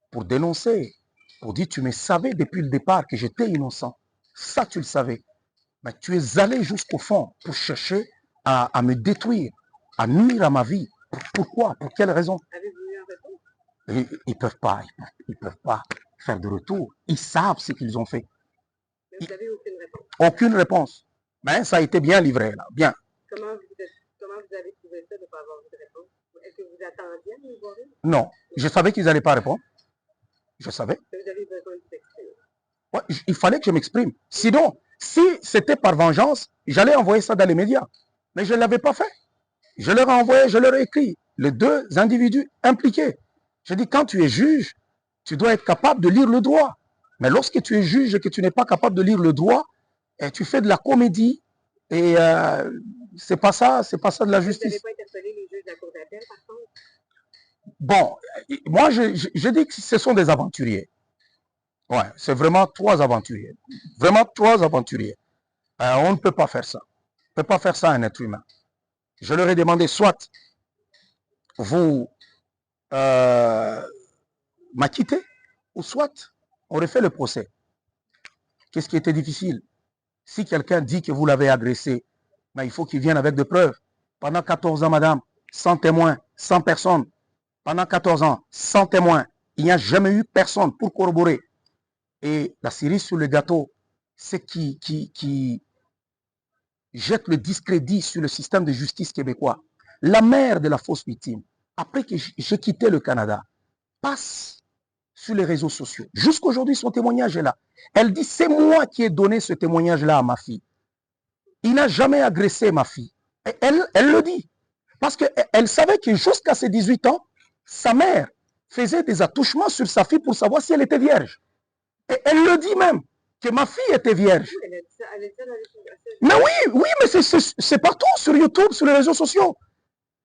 Pour dénoncer, pour dire, tu me savais depuis le départ que j'étais innocent. Ça, tu le savais. Mais tu es allé jusqu'au fond pour chercher à me détruire, à nuire à ma vie. Pourquoi? Pour quelle raison? Ils ne peuvent pas faire de retour. Ils savent ce qu'ils ont fait. Mais vous n'avez aucune réponse? Aucune réponse. Mais ça a été bien livré, là. Bien. Comment vous avez trouvé ça de ne pas avoir de réponse? Est-ce que vous attendiez à nous voir? Non. Je savais qu'ils n'allaient pas répondre. Je savais. Vous avez besoin de s'exprimer. Ouais, il fallait que je m'exprime. Sinon, si c'était par vengeance, j'allais envoyer ça dans les médias. Mais je ne l'avais pas fait. Je leur ai envoyé, je leur ai écrit, les deux individus impliqués. Je dis, quand tu es juge, tu dois être capable de lire le droit. Mais lorsque tu es juge et que tu n'es pas capable de lire le droit, et tu fais de la comédie, et c'est pas ça de la justice. Vous n'avez pas interpellé les juges de la cour d'appel, par contre? Bon, moi, je dis que ce sont des aventuriers. Ouais, c'est vraiment 3 aventuriers. Vraiment 3 aventuriers. On ne peut pas faire ça. On ne peut pas faire ça à un être humain. Je leur ai demandé, soit vous m'acquittez, ou soit on refait le procès. Qu'est-ce qui était difficile? Si quelqu'un dit que vous l'avez agressé, ben, il faut qu'il vienne avec des preuves. Pendant 14 ans, madame, sans témoin, sans personne. Pendant 14 ans, sans témoin, il n'y a jamais eu personne pour corroborer. Et la cerise sur le gâteau, c'est qui jette le discrédit sur le système de justice québécois. La mère de la fausse victime, après que j'ai quitté le Canada, passe sur les réseaux sociaux. Jusqu'aujourd'hui, son témoignage est là. Elle dit, c'est moi qui ai donné ce témoignage-là à ma fille. Il n'a jamais agressé ma fille. Et elle le dit. Parce qu'elle savait que jusqu'à ses 18 ans, sa mère faisait des attouchements sur sa fille pour savoir si elle était vierge. Et elle le dit même. que ma fille était vierge. Oui, elle a dit ça dans les... Mais oui, mais c'est partout sur YouTube, sur les réseaux sociaux.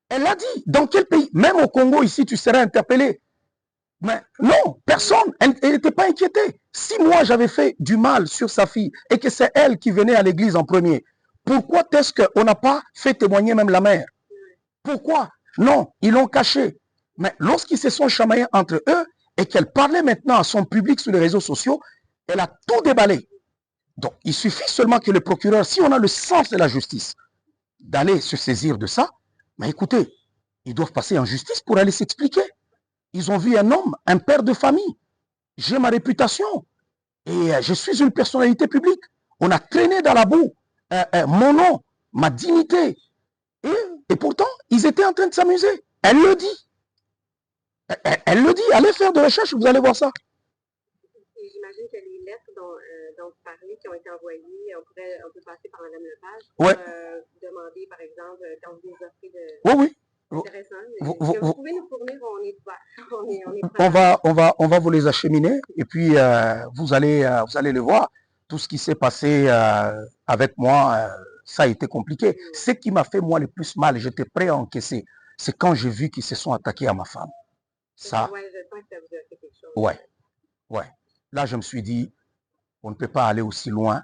Elle l'a dit. Dans quel pays? Même au Congo, ici, tu serais interpellé. Mais non, personne. Elle n'était pas inquiétée. Si moi, j'avais fait du mal sur sa fille et que c'est elle qui venait à l'église en premier, pourquoi est-ce qu'on n'a pas fait témoigner même la mère? Pourquoi? Non, ils l'ont caché. Mais lorsqu'ils se sont chamaillés entre eux et qu'elle parlait maintenant à son public sur les réseaux sociaux, elle a tout déballé. Donc, il suffit seulement que le procureur, si on a le sens de la justice, d'aller se saisir de ça, mais écoutez, ils doivent passer en justice pour aller s'expliquer. Ils ont vu un homme, un père de famille. J'ai ma réputation et je suis une personnalité publique. On a traîné dans la boue mon nom, ma dignité. Et pourtant, ils étaient en train de s'amuser. Elle le dit. Elle le dit. Allez faire de recherche, vous allez voir ça. J'imagine que les lettres dont vous parlez qui ont été envoyées, on peut passer par Mme Lepage pour demander, par exemple, quand vous nous offrez de... Oui. Intéressant. Vous pouvez nous fournir, on est on va vous les acheminer et puis vous allez le voir. Tout ce qui s'est passé avec moi, ça a été compliqué. Ce qui m'a fait moi le plus mal, j'étais prêt à encaisser, c'est quand j'ai vu qu'ils se sont attaqués à ma femme. Ça, ouais. Là, je me suis dit, on ne peut pas aller aussi loin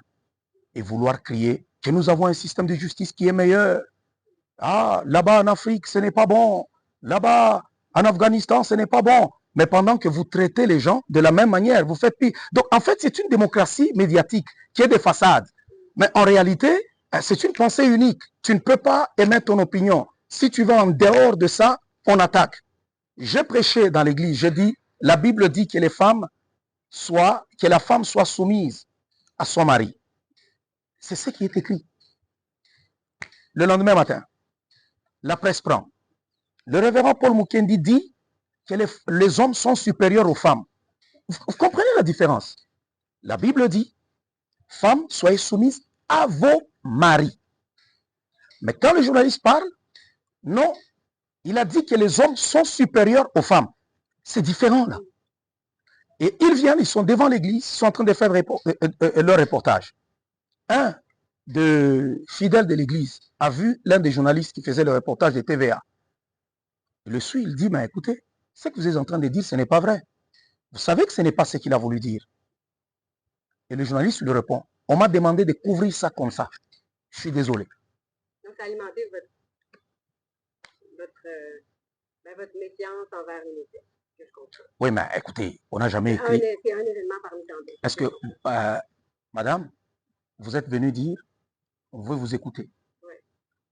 et vouloir crier que nous avons un système de justice qui est meilleur. Ah, là-bas en Afrique, ce n'est pas bon. Là-bas, en Afghanistan, ce n'est pas bon. Mais pendant que vous traitez les gens de la même manière, vous faites pire. Donc, en fait, c'est une démocratie médiatique qui est des façades. Mais en réalité, c'est une pensée unique. Tu ne peux pas émettre ton opinion. Si tu vas en dehors de ça, on attaque. J'ai prêché dans l'église, j'ai dit, la Bible dit que la femme soit soumise à son mari. C'est ce qui est écrit. Le lendemain matin, la presse prend. Le révérend Paul Mukendi dit que les hommes sont supérieurs aux femmes. Vous comprenez la différence? La Bible dit, femmes, soyez soumises à vos maris. Mais quand le journaliste parle, non, il a dit que les hommes sont supérieurs aux femmes. C'est différent là. Et ils viennent, ils sont devant l'église, ils sont en train de faire leur reportage. Un de fidèles de l'église a vu l'un des journalistes qui faisait le reportage de TVA. Il le suit, il dit, mais écoutez, ce que vous êtes en train de dire, ce n'est pas vrai. Vous savez que ce n'est pas ce qu'il a voulu dire. Et le journaliste lui répond, on m'a demandé de couvrir ça comme ça. Je suis désolé. Donc, ça a alimenté votre méfiance envers les médias. Oui, mais écoutez, on n'a jamais écrit. C'est un événement parmi tant d'autres. Est-ce que, madame, vous êtes venu dire, on veut vous écouter. Oui.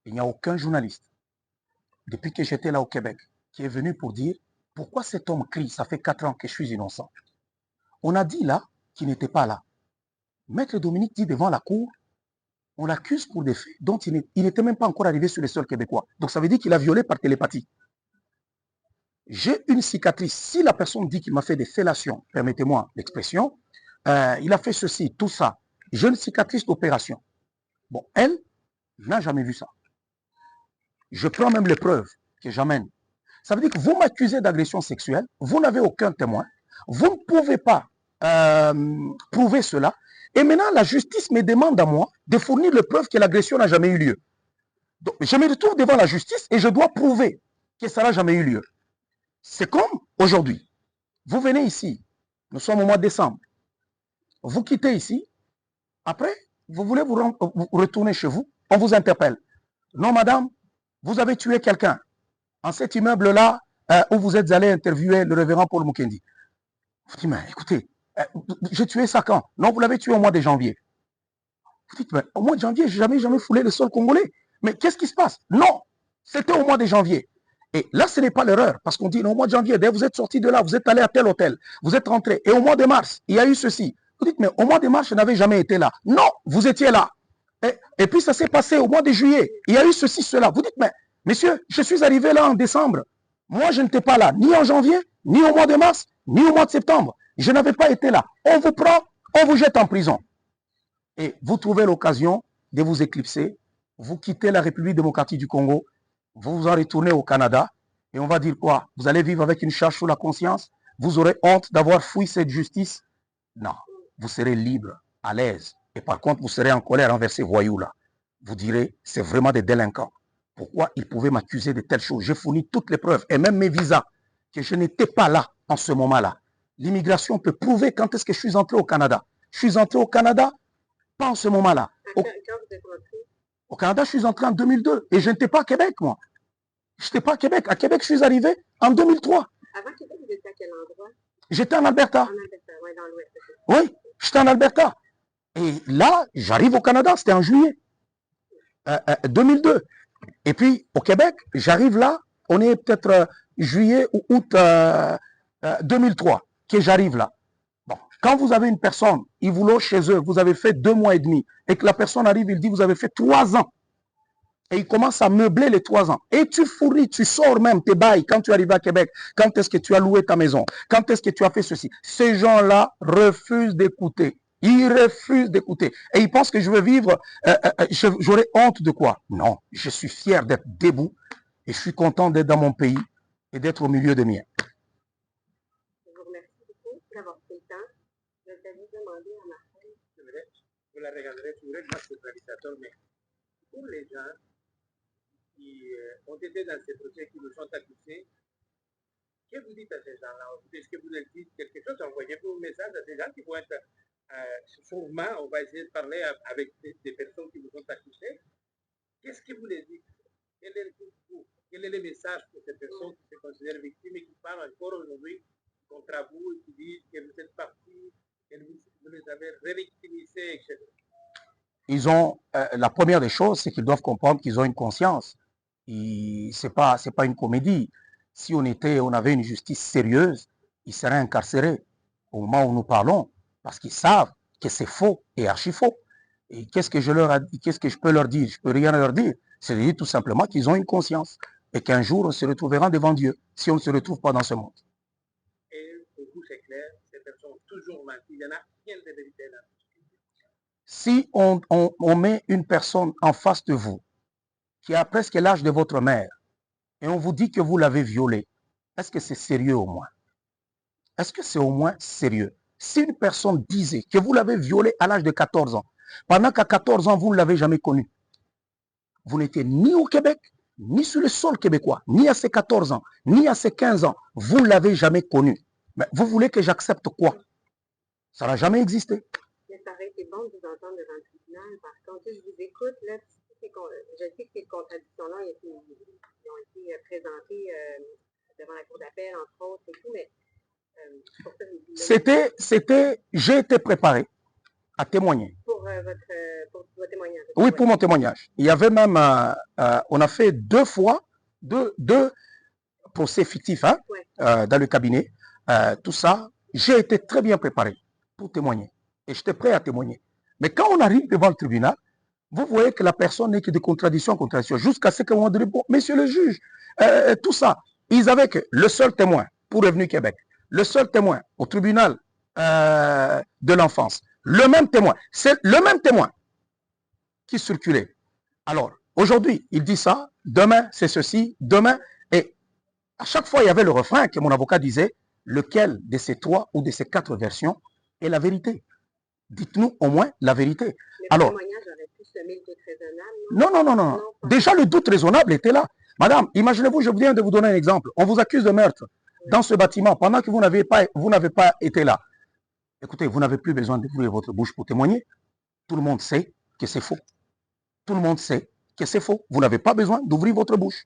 Il n'y a aucun journaliste, depuis que j'étais là au Québec, qui est venu pour dire, pourquoi cet homme crie, ça fait 4 ans que je suis innocent. On a dit là qu'il n'était pas là. Maître Dominique dit devant la cour, on l'accuse pour des faits dont il n'était même pas encore arrivé sur le sol québécois. Donc ça veut dire qu'il a violé par télépathie. J'ai une cicatrice. Si la personne dit qu'il m'a fait des fellations, permettez-moi l'expression, il a fait ceci, tout ça. J'ai une cicatrice d'opération. Bon, elle n'a jamais vu ça. Je prends même les preuves que j'amène. Ça veut dire que vous m'accusez d'agression sexuelle, vous n'avez aucun témoin, vous ne pouvez pas prouver cela, et maintenant la justice me demande à moi de fournir les preuves que l'agression n'a jamais eu lieu. Donc, je me retrouve devant la justice et je dois prouver que ça n'a jamais eu lieu. C'est comme aujourd'hui. Vous venez ici, nous sommes au mois de décembre. Vous quittez ici, après, vous voulez vous retourner chez vous, on vous interpelle. Non, madame, vous avez tué quelqu'un en cet immeuble-là où vous êtes allé interviewer le révérend Paul Mukendi. Vous dites, mais écoutez, j'ai tué ça quand? Non, vous l'avez tué au mois de janvier. Vous dites, mais au mois de janvier, je n'ai jamais foulé le sol congolais. Mais qu'est-ce qui se passe? Non, c'était au mois de janvier. Et là, ce n'est pas l'erreur, parce qu'on dit, non, au mois de janvier, dès que vous êtes sorti de là, vous êtes allé à tel hôtel, vous êtes rentré. Et au mois de mars, il y a eu ceci. Vous dites, mais au mois de mars, je n'avais jamais été là. Non, vous étiez là. Et puis, ça s'est passé au mois de juillet. Il y a eu ceci, cela. Vous dites, mais monsieur, je suis arrivé là en décembre. Moi, je n'étais pas là, ni en janvier, ni au mois de mars, ni au mois de septembre. Je n'avais pas été là. On vous prend, on vous jette en prison. Et vous trouvez l'occasion de vous éclipser. Vous quittez la République démocratique du Congo. Vous vous en retournez au Canada. Et on va dire quoi? Vous allez vivre avec une charge sur la conscience? Vous aurez honte d'avoir fouillé cette justice? Non, vous serez libre à l'aise. Et par contre, vous serez en colère envers ces voyous-là. Vous direz, c'est vraiment des délinquants. Pourquoi ils pouvaient m'accuser de telles choses? J'ai fourni toutes les preuves et même mes visas, que je n'étais pas là en ce moment-là. L'immigration peut prouver quand est-ce que je suis entré au Canada. Je suis entré au Canada, pas en ce moment-là. Quand vous êtes rentré? Au Canada, je suis entré en 2002 et je n'étais pas à Québec, moi. Je n'étais pas à Québec. À Québec, je suis arrivé en 2003. Avant Québec, vous étiez à quel endroit? J'étais en Alberta. En Alberta, oui, dans l'Ouest. Oui, j'étais en Alberta. Et là, j'arrive au Canada, c'était en juillet 2002. Et puis, au Québec, j'arrive là, on est peut-être juillet ou août 2003 que j'arrive là. Bon, quand vous avez une personne, ils vous logent chez eux, vous avez fait 2 mois et demi, et que la personne arrive, il dit, vous avez fait 3 ans. Et il commence à meubler les 3 ans. Et tu fournis, tu sors même tes bails quand tu arrives à Québec. Quand est-ce que tu as loué ta maison? Quand est-ce que tu as fait ceci? Ces gens-là refusent d'écouter. Ils refusent d'écouter. Et ils pensent que je veux vivre, j'aurais honte de quoi? Non, je suis fier d'être debout et je suis content d'être dans mon pays et d'être au milieu de miens. Je vous remercie beaucoup d'avoir pris le temps. Je vais vous demander à Marcel. Je la regarderai sur le match de réalisateur, mais pour les gens qui ont été dans ces procès, qui nous sont accusés, que vous dites à ces gens-là? Est-ce que vous leur dites quelque chose? Envoyez-vous un message à ces gens qui vont être sûrement, on va essayer de parler avec des personnes qui vous ont accusés. Qu'est-ce que vous les dites? Quel est le message pour ces personnes qui se considèrent victimes et qui parlent encore aujourd'hui contre vous et qui disent que vous êtes partis, que vous les avez revictimisés, etc. Ils ont, la première des choses, c'est qu'ils doivent comprendre qu'ils ont une conscience. C'est pas une comédie. Si on avait une justice sérieuse, ils seraient incarcérés au moment où nous parlons, parce qu'ils savent que c'est faux et archi faux. Et qu'est-ce que je peux leur dire? Je peux rien leur dire. C'est de dire tout simplement qu'ils ont une conscience et qu'un jour on se retrouvera devant Dieu si on ne se retrouve pas dans ce monde. Et pour vous, c'est clair, ces personnes ont toujours menti. Il y en a rien de vérité là. Si on met une personne en face de vous qui a presque l'âge de votre mère et on vous dit que vous l'avez violée, est-ce que c'est sérieux au moins? Est-ce que c'est au moins sérieux? Si une personne disait que vous l'avez violée à l'âge de 14 ans, pendant qu'à 14 ans, vous ne l'avez jamais connue, vous n'étiez ni au Québec, ni sur le sol québécois, ni à ses 14 ans, ni à ses 15 ans, vous ne l'avez jamais connue. Mais vous voulez que j'accepte quoi? Ça n'a jamais existé. Mais ça aurait été bon de vous entendre devant le tribunal. Par contre, je vous écoute, là, je sais que ces contradictions-là ont été présentées devant la cour d'appel, entre autres, et tout, mais j'ai été préparé à témoigner. Pour votre témoignage. Oui, pour mon témoignage. Il y avait même, on a fait 2 fois, deux procès fictifs hein, dans le cabinet. Tout ça, j'ai été très bien préparé pour témoigner. Et j'étais prêt à témoigner. Mais quand on arrive devant le tribunal, vous voyez que la personne n'est que de contradiction en contradiction, jusqu'à ce qu'on dise, bon, monsieur le juge, tout ça, ils avaient que le seul témoin pour Revenu Québec, le seul témoin au tribunal de l'enfance, le même témoin, c'est le même témoin qui circulait. Alors, aujourd'hui, il dit ça, demain, c'est ceci, demain, et à chaque fois, il y avait le refrain que mon avocat disait, lequel de ces 3 ou de ces 4 versions est la vérité? Dites-nous au moins la vérité. Alors, non. Déjà, le doute raisonnable était là. Madame, imaginez-vous, je viens de vous donner un exemple. On vous accuse de meurtre dans ce bâtiment pendant que vous n'avez pas été là. Écoutez, vous n'avez plus besoin d'ouvrir votre bouche pour témoigner. Tout le monde sait que c'est faux. Tout le monde sait que c'est faux. Vous n'avez pas besoin d'ouvrir votre bouche.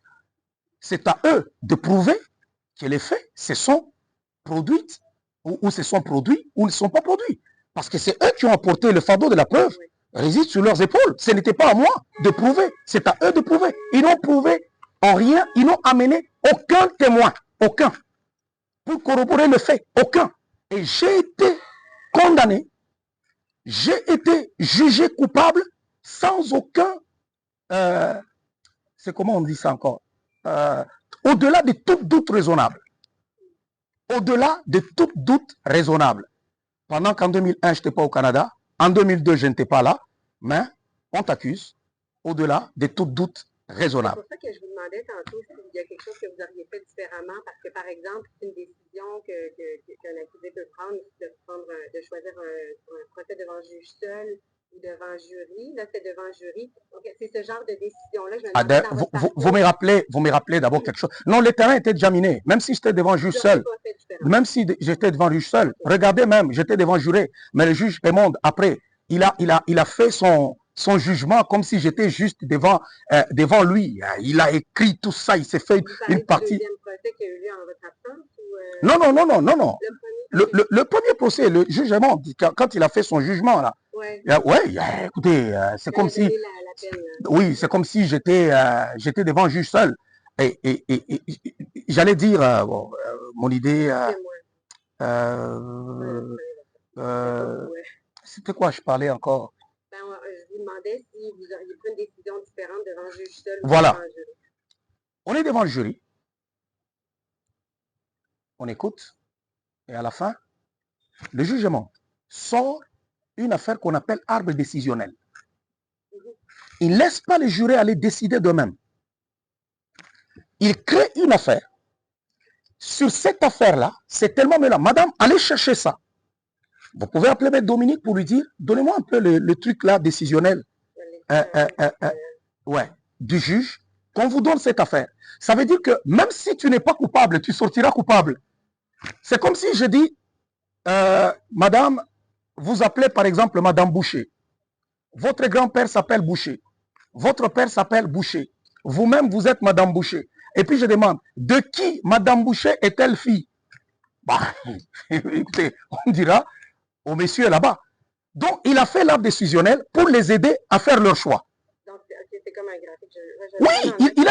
C'est à eux de prouver que les faits se sont produits ou se sont produits ou ne sont pas produits. Parce que c'est eux qui ont apporté le fardeau de la preuve, réside sur leurs épaules. Ce n'était pas à moi de prouver, c'est à eux de prouver. Ils n'ont prouvé en rien, ils n'ont amené aucun témoin, aucun, pour corroborer le fait, aucun. Et j'ai été condamné, j'ai été jugé coupable sans aucun, c'est comment on dit ça encore, au-delà de tout doute raisonnable. Au-delà de tout doute raisonnable. Pendant qu'en 2001, je n'étais pas au Canada, en 2002, je n'étais pas là, mais on t'accuse au-delà de tout doute C'est raisonnable. pour ça que je vous demandais tantôt s'il y a quelque chose que vous auriez fait différemment, parce que, par exemple, c'est une décision qu'un accusé peut prendre, de choisir un procès devant juge seul ou devant jury. Là, c'est devant jury. Donc, c'est ce genre de décision-là. Je me demandais dans votre parcours. Vous me rappelez d'abord quelque chose. Non, le terrain était déjà miné. Même si j'étais devant juge seul, même si j'étais devant juge seul, regardez même, j'étais devant juré. Mais le juge Raymond, après, il a fait son jugement comme si j'étais juste devant lui. Il a écrit tout ça, il s'est fait une partie. Le deuxième procès qu'il y a eu en votre absence ou Non. Le premier procès, le juge Raymond, quand il a fait son jugement, là, ouais, écoutez, c'est comme si... Oui, c'est comme si j'étais devant un juge seul. Et j'allais dire, mon idée... c'était quoi je parlais encore? Ben, je vous demandais si vous auriez pris une décision différente devant un juge seul ou voilà. devant un jury. On est devant le jury. On écoute. Et à la fin, le jugement sort une affaire qu'on appelle arbre décisionnel. Il ne laisse pas les jurés aller décider d'eux-mêmes. Il crée une affaire. Sur cette affaire-là, c'est tellement là. Madame, allez chercher ça. Vous pouvez appeler M. Dominique pour lui dire, donnez-moi un peu le truc là décisionnel du juge, qu'on vous donne cette affaire. Ça veut dire que même si tu n'es pas coupable, tu sortiras coupable. C'est comme si je dis, madame, vous appelez par exemple madame Boucher. Votre grand-père s'appelle Boucher. Votre père s'appelle Boucher. Vous-même, vous êtes madame Boucher. Et puis je demande, de qui madame Boucher est-elle fille? Bah, écoutez, on dira au monsieur là-bas. Donc, il a fait l'arbre décisionnel pour les aider à faire leur choix. Donc, c'est comme un graphique. Oui, il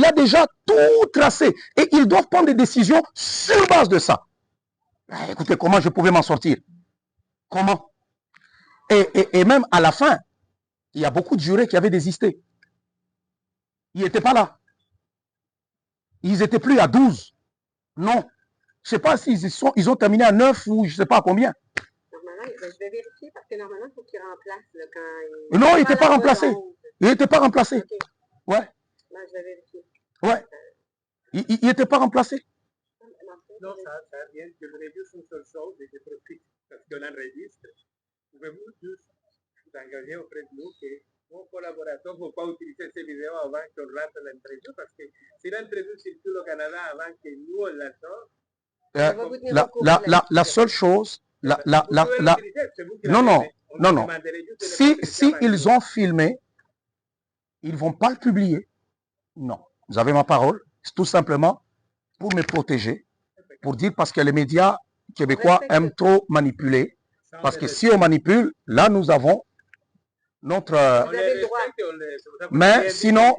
a déjà tout tracé. Et ils doivent prendre des décisions sur base de ça. Écoutez, comment je pouvais m'en sortir? Comment? Et même à la fin, il y a beaucoup de jurés qui avaient désisté. Ils n'étaient pas là. Ils n'étaient plus à 12. Non. Je ne sais pas s'ils ont terminé à 9 ou je ne sais pas à combien. Normalement, je vais vérifier parce que normalement, il faut qu'il remplace là, quand il... Non, il n'était pas remplacé. Il n'était pas remplacé. Okay. Ouais. Non, je vais vérifier. Ouais. Il n'était pas remplacé. Non, ça vient. Je voudrais juste une seule chose et je profite parce qu'on enregistre. Pouvez-vous juste vous engager auprès de nous que mon collaborateur ne faut pas utiliser ces vidéos avant qu'on lance l'interview parce que si l'interview circule au Canada avant que nous on la sorte, la seule chose, non. Si ils ont filmé, ils ne vont pas le publier. Non. Vous avez ma parole. C'est tout simplement pour me protéger, pour dire parce que les médias québécois aiment trop manipuler. Parce que si on manipule, là nous avons notre... mais sinon,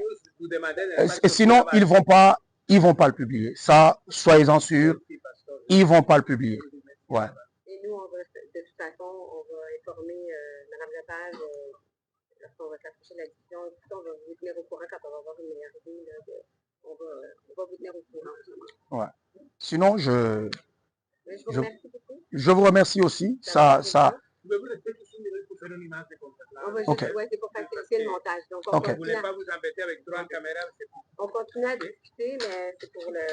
ils vont pas le publier. Ça, soyez-en sûrs, ils vont pas le publier. Ouais. Et nous, on va, de toute façon, on va informer Mme Lepage lorsqu'on va s'approcher de la discussion. On va vous tenir au courant quand on va avoir une meilleure idée. On va vous tenir au courant. Ouais. Sinon, je vous remercie beaucoup. Je vous remercie aussi. Ça... On va juste, c'est pour faciliter le montage. Donc, on ne voulait pas vous embêter avec 3 caméras. On continue à discuter, mais c'est pour le...